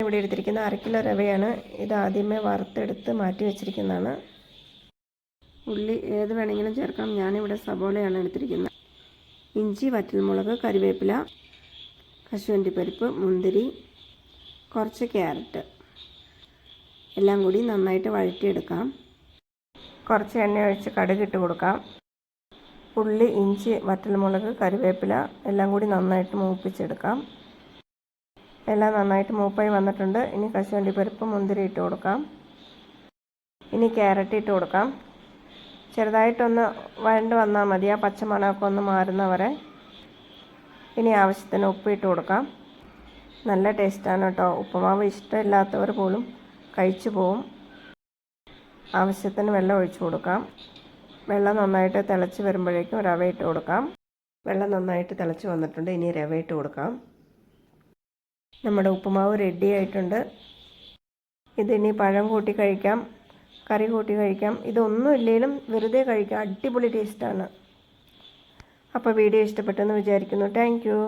ഇവിടെ എടുത്തിരിക്കുന്ന 1/2 കിലോ റവയാണ്. ഇത് ആദ്യമേ വറുത്തെടുത്ത് മാറ്റി വെച്ചിരിക്കുന്നതാണ്. ഉള്ളി ഏത് വേണമെങ്കിലും ചേർക്കാം. ഞാനിവിടെ സബോളയാണ് എടുത്തിരിക്കുന്നത്. ഇഞ്ചി, വറ്റൽമുളക്, കറിവേപ്പില, കശുവണ്ടിപ്പരിപ്പ്, മുന്തിരി, കുറച്ച് ക്യാരറ്റ് എല്ലാം കൂടി നന്നായിട്ട് വഴറ്റിയെടുക്കാം. കുറച്ച് എണ്ണ ഒഴിച്ച് കടുകിട്ട് കൊടുക്കാം. ഉള്ളി, ഇഞ്ചി, വറ്റൽമുളക്, കറിവേപ്പില എല്ലാം കൂടി നന്നായിട്ട് മൂപ്പിച്ചെടുക്കാം. എല്ലാം നന്നായിട്ട് മൂപ്പായി വന്നിട്ടുണ്ട്. ഇനി കശുവണ്ടിപ്പരിപ്പ്, മുന്തിരി ഇട്ട് കൊടുക്കാം. ഇനി ക്യാരറ്റ് ഇട്ട് കൊടുക്കാം. ചെറുതായിട്ടൊന്ന് വഴണ്ട് വന്നാൽ മതി, ആ പച്ചമണമൊക്കെ ഒന്ന് മാറുന്നവരെ. ഇനി ആവശ്യത്തിന് ഉപ്പ് ഇട്ട് കൊടുക്കാം. നല്ല ടേസ്റ്റാണ് കേട്ടോ. ഉപ്പുമാവ് ഇഷ്ടമില്ലാത്തവർ പോലും കഴിച്ചു പോവും. ആവശ്യത്തിന് വെള്ളം ഒഴിച്ചു കൊടുക്കാം. വെള്ളം നന്നായിട്ട് തിളച്ച് വരുമ്പോഴേക്കും റവ ഇട്ട് കൊടുക്കാം. വെള്ളം നന്നായിട്ട് തിളച്ച് വന്നിട്ടുണ്ട്. ഇനി റവ ഇട്ട് കൊടുക്കാം. നമ്മുടെ ഉപ്പുമാവ് റെഡി ആയിട്ടുണ്ട്. ഇതിനി പഴം കൂട്ടി കഴിക്കാം, കറി കൂട്ടി കഴിക്കാം. ഇതൊന്നും ഇല്ലെങ്കിലും വെറുതെ കഴിക്കാം. അടിപൊളി ടേസ്റ്റാണ്. അപ്പോൾ വീഡിയോ ഇഷ്ടപ്പെട്ടെന്ന് വിചാരിക്കുന്നു. Thank you.